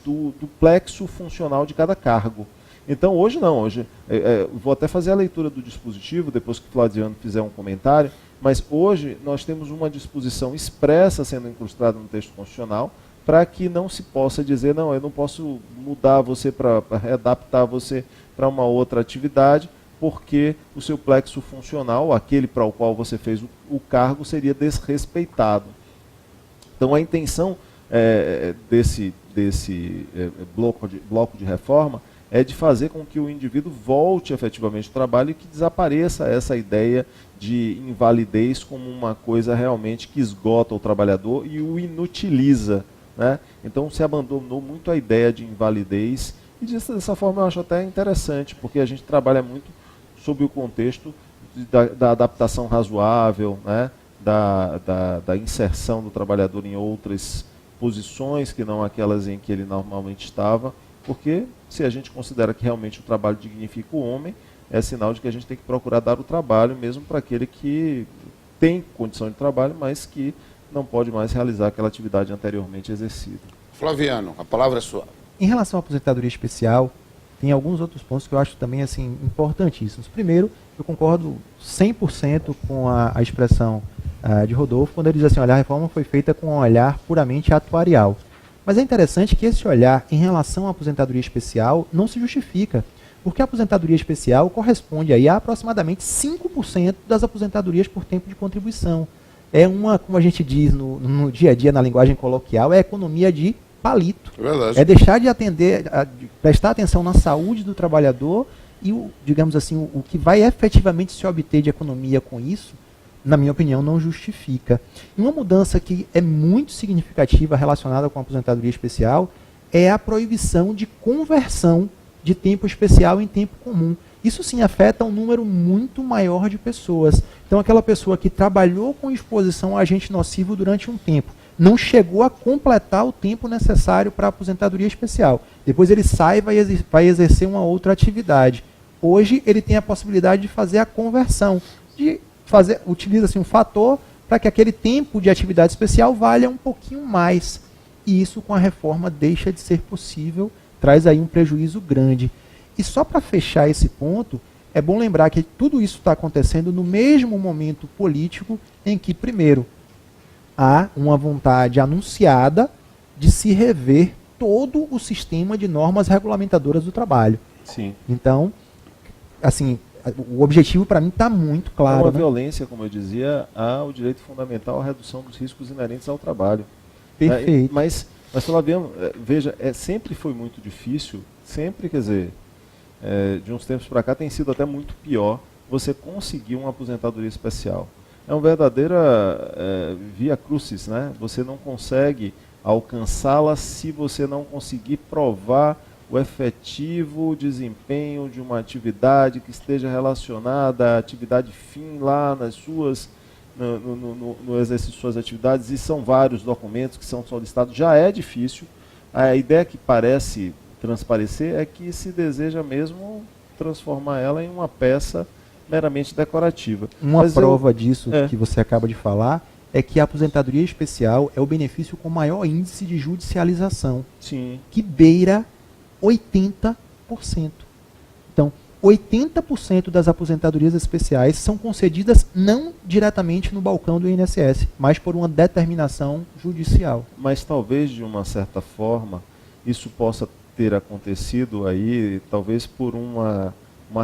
do plexo funcional de cada cargo. Então hoje não, hoje vou até fazer a leitura do dispositivo, depois que o Flaviano fizer um comentário, mas hoje nós temos uma disposição expressa sendo incrustada no texto constitucional, para que não se possa dizer, não, eu não posso mudar você para readaptar você para uma outra atividade, porque o seu plexo funcional, aquele para o qual você fez o cargo, seria desrespeitado. Então a intenção desse bloco de reforma é de fazer com que o indivíduo volte efetivamente ao trabalho e que desapareça essa ideia de invalidez como uma coisa realmente que esgota o trabalhador e o inutiliza. Né? Então se abandonou muito a ideia de invalidez e dessa forma eu acho até interessante, porque a gente trabalha muito sob o contexto da adaptação razoável, né? da inserção do trabalhador em outras posições que não aquelas em que ele normalmente estava, porque se a gente considera que realmente o trabalho dignifica o homem, é sinal de que a gente tem que procurar dar o trabalho mesmo para aquele que tem condição de trabalho, mas que não pode mais realizar aquela atividade anteriormente exercida. Flaviano, a palavra é sua. Em relação à aposentadoria especial, tem alguns outros pontos que eu acho também assim, importantíssimos. Primeiro, eu concordo 100% com a expressão de Rodolfo, quando ele diz assim, olha, a reforma foi feita com um olhar puramente atuarial. Mas é interessante que esse olhar em relação à aposentadoria especial não se justifica, porque a aposentadoria especial corresponde aí a aproximadamente 5% das aposentadorias por tempo de contribuição. É uma, como a gente diz no dia a dia, na linguagem coloquial, é a economia de palito. Verdade. É deixar de atender, de prestar atenção na saúde do trabalhador e, digamos assim, o que vai efetivamente se obter de economia com isso na minha opinião, não justifica. E uma mudança que é muito significativa relacionada com a aposentadoria especial é a proibição de conversão de tempo especial em tempo comum. Isso sim afeta um número muito maior de pessoas. Então, aquela pessoa que trabalhou com exposição a agente nocivo durante um tempo, não chegou a completar o tempo necessário para a aposentadoria especial. Depois ele sai e vai exercer uma outra atividade. Hoje ele tem a possibilidade de fazer a conversão, utiliza-se um fator para que aquele tempo de atividade especial valha um pouquinho mais. E isso com a reforma deixa de ser possível, traz aí um prejuízo grande. E só para fechar esse ponto, é bom lembrar que tudo isso está acontecendo no mesmo momento político em que, primeiro, há uma vontade anunciada de se rever todo o sistema de normas regulamentadoras do trabalho. Sim. Então, assim, o objetivo para mim está muito claro. É uma né? violência, como eu dizia, ao direito fundamental à redução dos riscos inerentes ao trabalho. Perfeito. Mas Flaviano, veja, sempre foi muito difícil, sempre, quer dizer, de uns tempos para cá tem sido até muito pior você conseguir uma aposentadoria especial. É uma verdadeira via crucis, né? Você não consegue alcançá-la se você não conseguir provar o efetivo desempenho de uma atividade que esteja relacionada à atividade fim lá nas suas, no exercício de suas atividades, e são vários documentos que são solicitados. Já é difícil. A ideia que parece transparecer é que se deseja mesmo transformar ela em uma peça meramente decorativa. Uma prova disso que você acaba de falar é que a aposentadoria especial é o benefício com maior índice de judicialização, Sim. que beira 80%. Então, 80% das aposentadorias especiais são concedidas não diretamente no balcão do INSS, mas por uma determinação judicial. Mas talvez, de uma certa forma, isso possa ter acontecido aí, talvez por uma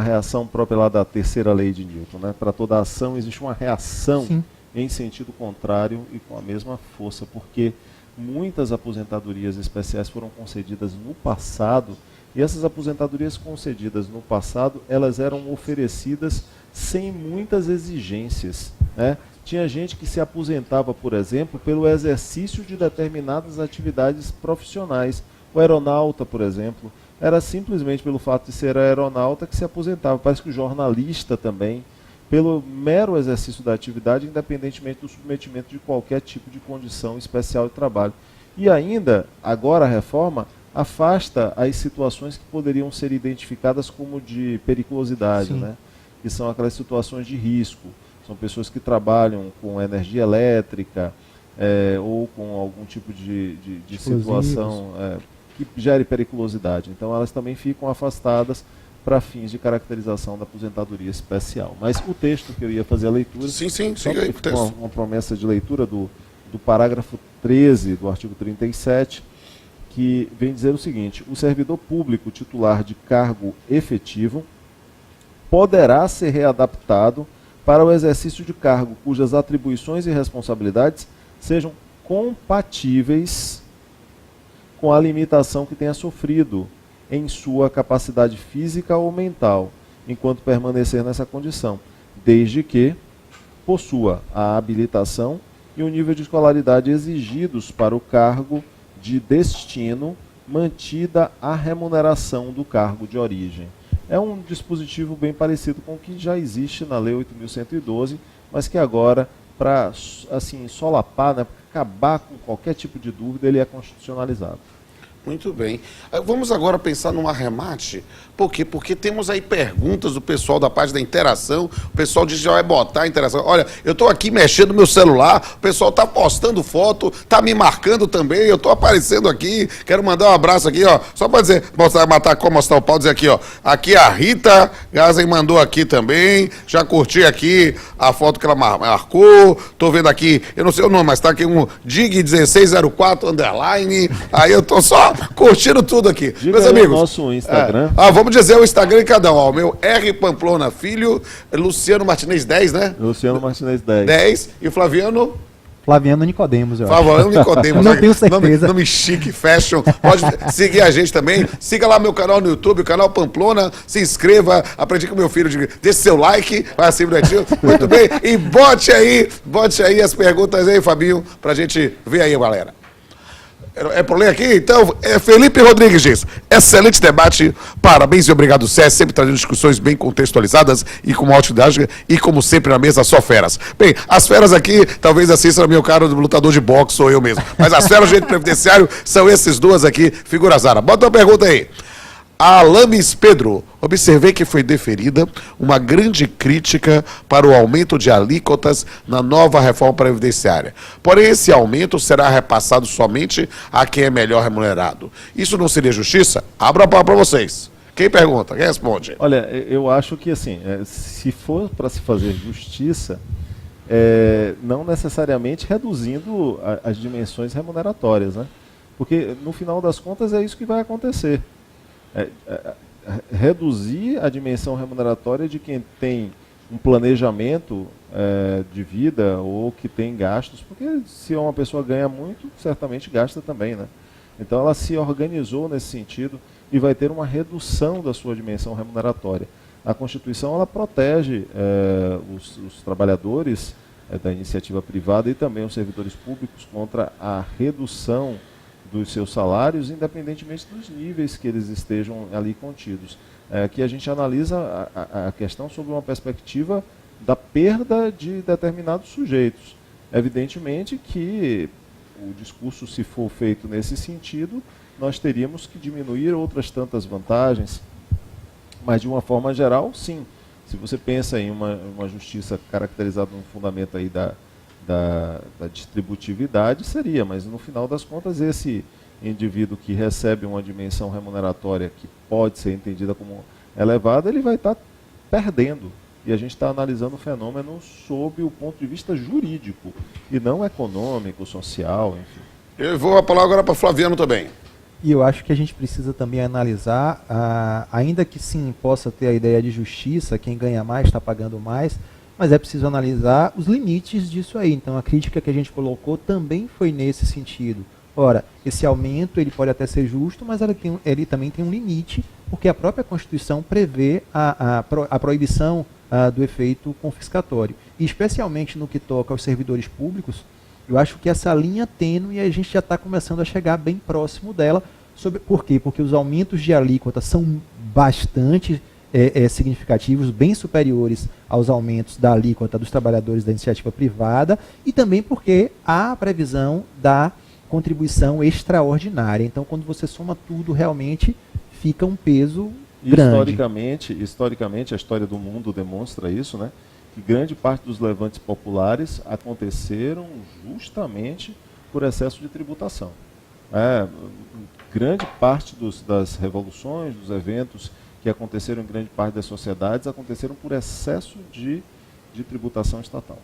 reação própria lá da terceira lei de Newton, né? Para toda ação existe uma reação Sim. em sentido contrário e com a mesma força, porque muitas aposentadorias especiais foram concedidas no passado, e essas aposentadorias concedidas no passado, elas eram oferecidas sem muitas exigências, né? Tinha gente que se aposentava, por exemplo, pelo exercício de determinadas atividades profissionais. O aeronauta, por exemplo, era simplesmente pelo fato de ser aeronauta que se aposentava. Parece que o jornalista também, pelo mero exercício da atividade, independentemente do submetimento de qualquer tipo de condição especial de trabalho. E ainda, agora a reforma afasta as situações que poderiam ser identificadas como de periculosidade, né? Que são aquelas situações de risco. São pessoas que trabalham com energia elétrica ou com algum tipo de situação que gere periculosidade. Então elas também ficam afastadas para fins de caracterização da aposentadoria especial. Mas o texto que eu ia fazer a leitura, Sim, siga aí o texto. uma promessa de leitura do parágrafo 13 do artigo 37, que vem dizer o seguinte: o servidor público titular de cargo efetivo poderá ser readaptado para o exercício de cargo cujas atribuições e responsabilidades sejam compatíveis com a limitação que tenha sofrido em sua capacidade física ou mental, enquanto permanecer nessa condição, desde que possua a habilitação e o nível de escolaridade exigidos para o cargo de destino, mantida a remuneração do cargo de origem. É um dispositivo bem parecido com o que já existe na Lei 8.112, mas que agora, para assim, solapar, né, acabar com qualquer tipo de dúvida, ele é constitucionalizado. Muito bem. Vamos agora pensar num arremate. Por quê? Porque temos aí perguntas do pessoal da parte da interação. O pessoal diz que já vai botar a interação. Olha, eu estou aqui mexendo no meu celular, o pessoal está postando foto, está me marcando também, eu estou aparecendo aqui. Quero mandar um abraço aqui, ó, só para dizer, mostrar o pau, dizer aqui, ó. Aqui a Rita Gazen mandou aqui também. Já curti aqui a foto que ela marcou. Estou vendo aqui, eu não sei o nome, mas está aqui um dig1604_. Aí eu estou só curtindo tudo aqui. Diga meus aí amigos. O nosso Instagram. Vamos dizer o Instagram de cada um. Ó, o meu R Pamplona Filho, Luciano Martinez 10, né? Luciano Martinez 10. 10 e Flaviano Flaviano Nicodemos, eu acho. Flaviano Nicodemos. Não tenho certeza. Nome chique, fashion. Pode seguir a gente também. Siga lá meu canal no YouTube, o canal Pamplona. Se inscreva, aprendi com meu filho. Deixe seu like, vai assim, bonitinho. Muito bem. E bote aí as perguntas aí, Fabinho, pra gente ver aí, galera. É por ler aqui? Então, Felipe Rodrigues diz, excelente debate, parabéns e obrigado, Cé, sempre trazendo discussões bem contextualizadas e com uma ótima didática, e como sempre na mesa, só feras. Bem, as feras aqui, talvez assistam meu caro lutador de boxe, sou eu mesmo, mas as feras do direito previdenciário são esses duas aqui, figura Zara. Bota uma pergunta aí. Alames Pedro, observei que foi deferida uma grande crítica para o aumento de alíquotas na nova reforma previdenciária. Porém, esse aumento será repassado somente a quem é melhor remunerado. Isso não seria justiça? Abra a palavra para vocês. Quem pergunta? Quem responde? Olha, eu acho que assim, se for para se fazer justiça, não necessariamente reduzindo as dimensões remuneratórias, né? Porque no final das contas é isso que vai acontecer. Reduzir a dimensão remuneratória de quem tem um planejamento de vida ou que tem gastos, porque se uma pessoa ganha muito, certamente gasta também, né? Então ela se organizou nesse sentido e vai ter uma redução da sua dimensão remuneratória. A Constituição ela protege os trabalhadores da iniciativa privada e também os servidores públicos contra a redução dos seus salários, independentemente dos níveis que eles estejam ali contidos. Aqui a gente analisa a questão sob uma perspectiva da perda de determinados sujeitos. Evidentemente que o discurso, se for feito nesse sentido, nós teríamos que diminuir outras tantas vantagens, mas de uma forma geral, sim. Se você pensa em uma justiça caracterizada no fundamento aí da distributividade, seria, mas no final das contas esse indivíduo que recebe uma dimensão remuneratória que pode ser entendida como elevada, ele vai estar perdendo. E a gente está analisando o fenômeno sob o ponto de vista jurídico, e não econômico, social, enfim. Eu vou a palavra agora para Flaviano também. E eu acho que a gente precisa também analisar, ainda que sim, possa ter a ideia de justiça, quem ganha mais está pagando mais, mas é preciso analisar os limites disso aí. Então a crítica que a gente colocou também foi nesse sentido. Ora, esse aumento ele pode até ser justo, mas ele também tem um limite, porque a própria Constituição prevê a proibição do efeito confiscatório. E especialmente no que toca aos servidores públicos, eu acho que essa linha tênue a gente já está começando a chegar bem próximo dela. Por quê? Porque os aumentos de alíquota são bastante significativos, bem superiores aos aumentos da alíquota dos trabalhadores da iniciativa privada, e também porque há a previsão da contribuição extraordinária. Então, quando você soma tudo, realmente fica um peso grande. Historicamente, a história do mundo demonstra isso, né? Que grande parte dos levantes populares aconteceram justamente por excesso de tributação. Grande parte das revoluções, dos eventos que aconteceram em grande parte das sociedades, aconteceram por excesso de tributação estatal.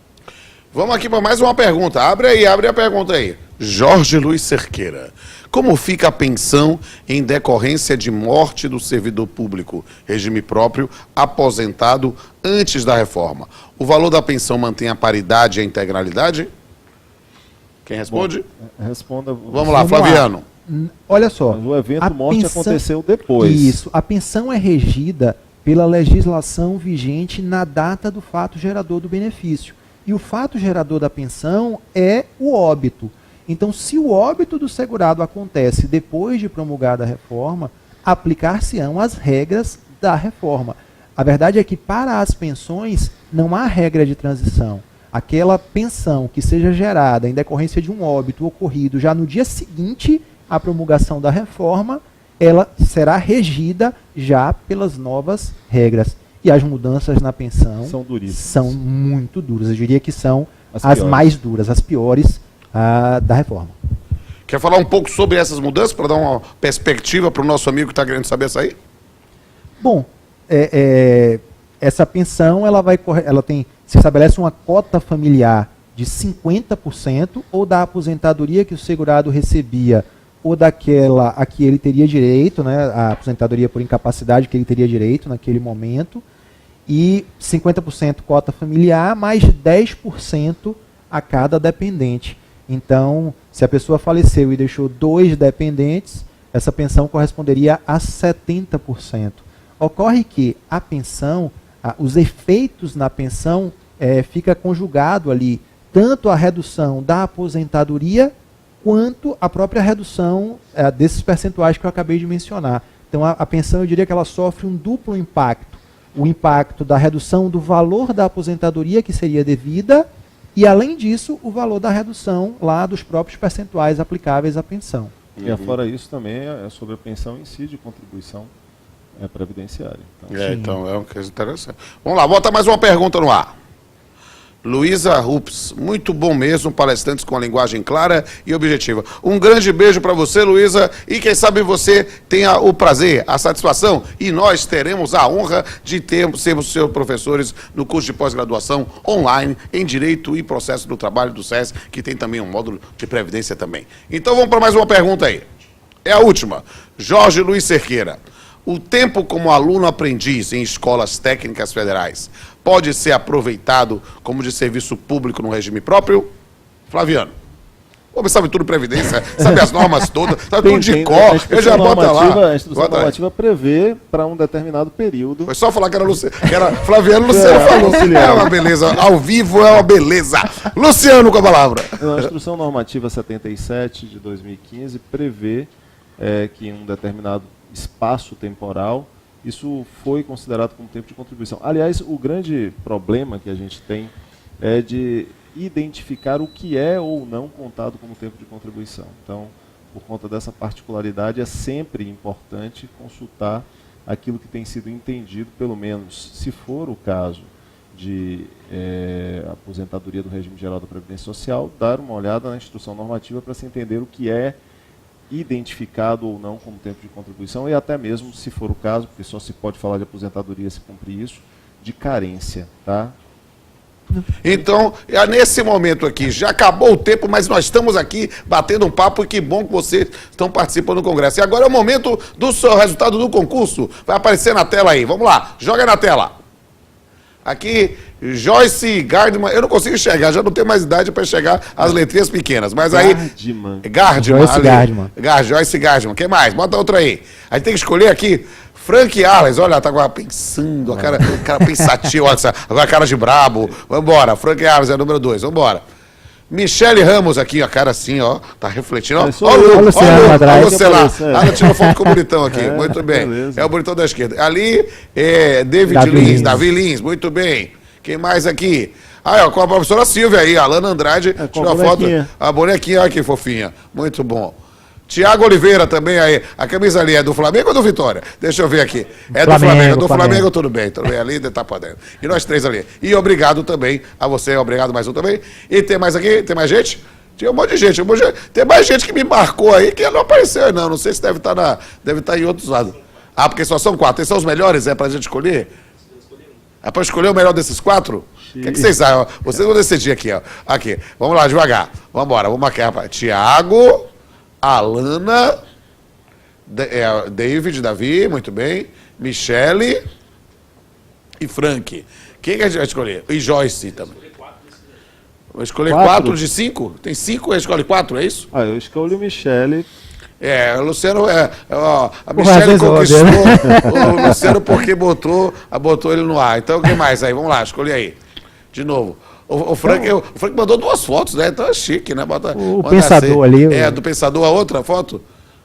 Vamos aqui para mais uma pergunta. Abre a pergunta aí. Jorge Luiz Cerqueira. Como fica a pensão em decorrência de morte do servidor público, regime próprio, aposentado antes da reforma? O valor da pensão mantém a paridade e a integralidade? Quem responde? Bom, responda. Vamos lá, Flaviano. Olha só. Mas o evento morte aconteceu depois. Isso. A pensão é regida pela legislação vigente na data do fato gerador do benefício. E o fato gerador da pensão é o óbito. Então, se o óbito do segurado acontece depois de promulgada a reforma, aplicar-se-ão as regras da reforma. A verdade é que para as pensões não há regra de transição. Aquela pensão que seja gerada em decorrência de um óbito ocorrido já no dia seguinte à promulgação da reforma, ela será regida já pelas novas regras. E as mudanças na pensão são duríssimas. São muito duras. Eu diria que são as mais duras, as piores da reforma. Quer falar um pouco sobre essas mudanças, para dar uma perspectiva para o nosso amigo que está querendo saber isso aí? Bom, essa pensão se estabelece uma cota familiar de 50% ou da aposentadoria que o segurado recebia ou daquela a que ele teria direito, né, a aposentadoria por incapacidade que ele teria direito naquele momento, e 50% cota familiar, mais 10% a cada dependente. Então, se a pessoa faleceu e deixou 2 dependentes, essa pensão corresponderia a 70%. Ocorre que a pensão, os efeitos na pensão, fica conjugado ali tanto a redução da aposentadoria quanto a própria redução desses percentuais que eu acabei de mencionar. Então, a pensão, eu diria que ela sofre um duplo impacto. O impacto da redução do valor da aposentadoria que seria devida e, além disso, o valor da redução lá dos próprios percentuais aplicáveis à pensão. E fora isso também é sobre a pensão em si de contribuição previdenciária. Então é uma coisa interessante. Vamos lá, bota mais uma pergunta no ar. Luísa Rups, muito bom mesmo, palestrantes com a linguagem clara e objetiva. Um grande beijo para você, Luísa, e quem sabe você tenha o prazer, a satisfação, e nós teremos a honra de sermos seus professores no curso de pós-graduação online em Direito e Processo do Trabalho do SES, que tem também um módulo de Previdência também. Então vamos para mais uma pergunta aí. É a última. Jorge Luiz Cerqueira. O tempo como aluno aprendiz em escolas técnicas federais pode ser aproveitado como de serviço público no regime próprio? Flaviano. O homem sabe tudo de Previdência, sabe as normas todas, sabe tudo de cor, eu já boto lá. A instrução normativa prevê para um determinado período. Foi só falar que era Flaviano, Luciano falou. É uma beleza, ao vivo é uma beleza. Luciano com a palavra. A instrução normativa 77 de 2015 prevê que em um determinado espaço temporal, isso foi considerado como tempo de contribuição. Aliás, o grande problema que a gente tem é de identificar o que é ou não contado como tempo de contribuição. Então, por conta dessa particularidade, é sempre importante consultar aquilo que tem sido entendido, pelo menos, se for o caso de aposentadoria do regime geral da Previdência Social, dar uma olhada na instrução normativa para se entender o que é identificado ou não como tempo de contribuição e até mesmo, se for o caso, porque só se pode falar de aposentadoria se cumprir isso, de carência, tá? Então, nesse momento aqui, já acabou o tempo, mas nós estamos aqui batendo um papo e que bom que vocês estão participando do Congresso. E agora é o momento do seu resultado do concurso. Vai aparecer na tela aí. Vamos lá, joga na tela. Aqui, Joyce Gardman, eu não consigo enxergar, já não tenho mais idade para enxergar as letrinhas pequenas, mas aí... Joyce Gardman, quem mais? Bota outra aí. A gente tem que escolher aqui, Frank Arles, olha, tá agora pensando, a cara pensativa, agora a cara de brabo. Vambora, Frank Arles é o número 2, vambora. Michele Ramos aqui, a cara assim, ó, tá refletindo. Olha o Luciano, ela tirou foto com o bonitão aqui, muito bem. Beleza. É o bonitão da esquerda. Ali, Davi Lins, muito bem. Quem mais aqui? Com a professora Silvia aí, a Alana Andrade, tirou a foto. A bonequinha, olha que fofinha, muito bom. Tiago Oliveira também aí. A camisa ali é do Flamengo ou do Vitória? Deixa eu ver aqui. É do Flamengo. Do Flamengo, tudo bem. Ali tá pra dentro. E nós três ali. E obrigado também a você. Obrigado mais um também. E tem mais aqui? Tem mais gente? Tinha um monte de gente. Tem mais gente que me marcou aí que não apareceu, não. Não sei se deve estar em outros lados. Porque só são 4. Esses são os melhores, pra gente escolher? É pra escolher o melhor desses 4? O que vocês acham? Vocês vão decidir aqui, ó. Aqui. Vamos lá, devagar. Vamos embora. Vamos aqui, rapaz. Tiago... Alana, David, Davi, muito bem, Michele e Frank. Quem que a gente vai escolher? E Joyce também. Vou escolher 4 de 5? Tem 5, eu escolhe 4, é isso? Eu escolhi o Michele. O Luciano, a Michele conquistou o Luciano porque botou ele no ar. Então, quem mais aí? Vamos lá, escolhe aí. De novo. O Frank mandou 2 fotos, né? Então é chique, né? O pensador ali. Do pensador, a outra foto?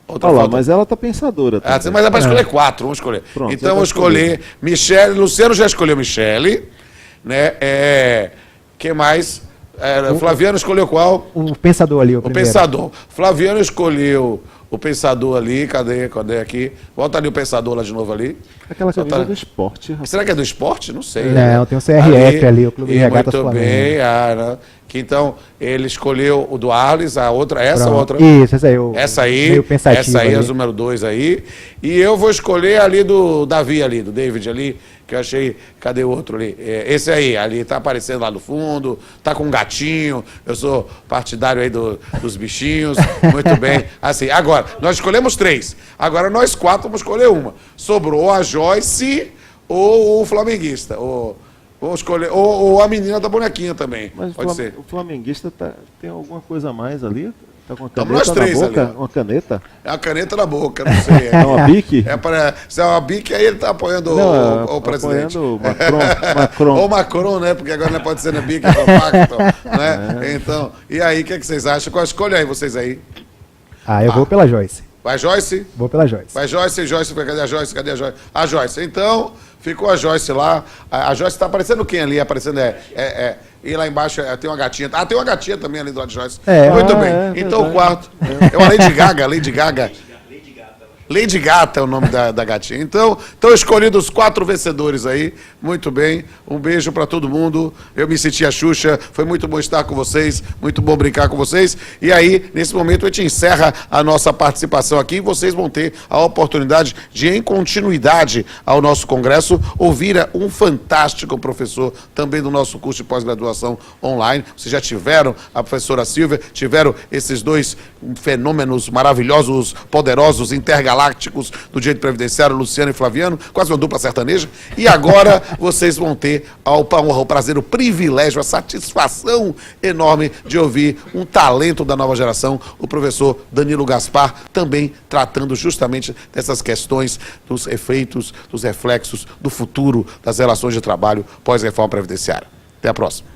Olha lá, mas ela tá pensadora. Mas é para escolher 4, vamos escolher. Pronto, então vou escolher Michele, Luciano já escolheu Michele, né? Quem mais? Flaviano escolheu qual? O pensador ali, o pensador. Flaviano escolheu o pensador ali, cadê aqui? Volta ali o pensador lá de novo ali. Aquela camisa do esporte. Rapaz. Será que é do esporte? Não sei. Não, tem o CRF ali, o Clube de Regatas Flamengo. Muito bem, que então ele escolheu o do Arles, a outra, outra. Isso, essa aí. Meio pensativo. Essa aí, a número 2 aí. E eu vou escolher ali do Davi ali, do David ali, que eu achei, cadê o outro ali? Esse aí, ali tá aparecendo lá no fundo, tá com um gatinho, eu sou partidário aí dos bichinhos, muito bem. Assim, agora, nós escolhemos 3, agora nós 4 vamos escolher uma. Sobrou a Joyce ou o flamenguista, Vou escolher. Ou a menina da bonequinha também. Mas pode ser. o flamenguista tem alguma coisa a mais ali? Tá com a Estamos nós caneta três na boca? ali. Uma caneta? É a caneta na boca, não sei. É uma bique? Se é uma bique, aí ele tá apoiando Não, o presidente. apoiando o Macron. Ou Macron, né? Porque agora não pode ser na bique, é compacto, né? Então, e aí, o que vocês acham? Qual escolha aí, vocês aí? Eu vou pela Joyce. Vai, Joyce? Vou pela Joyce. Vai, Joyce, cadê a Joyce? Cadê a Joyce? A Joyce. Então, ficou a Joyce lá. A Joyce tá aparecendo quem ali? Aparecendo e lá embaixo tem uma gatinha. Ah, tem uma gatinha também ali do lado de Joyce. Muito bem. Então o quarto é uma Lady Gaga. Lady Gata é o nome da gatinha. Então, estão escolhidos 4 vencedores aí. Muito bem. Um beijo para todo mundo. Eu me senti a Xuxa. Foi muito bom estar com vocês. Muito bom brincar com vocês. E aí, nesse momento, a gente encerra a nossa participação aqui. E vocês vão ter a oportunidade de, em continuidade ao nosso congresso, ouvir um fantástico professor também do nosso curso de pós-graduação online. Vocês já tiveram a professora Silvia, tiveram esses 2 fenômenos maravilhosos, poderosos, intergalácticos do direito previdenciário, Luciano e Flaviano, quase uma dupla sertaneja, e agora vocês vão ter o prazer, o privilégio, a satisfação enorme de ouvir um talento da nova geração, o professor Danilo Gaspar, também tratando justamente dessas questões, dos efeitos, dos reflexos, do futuro das relações de trabalho pós-reforma previdenciária. Até a próxima.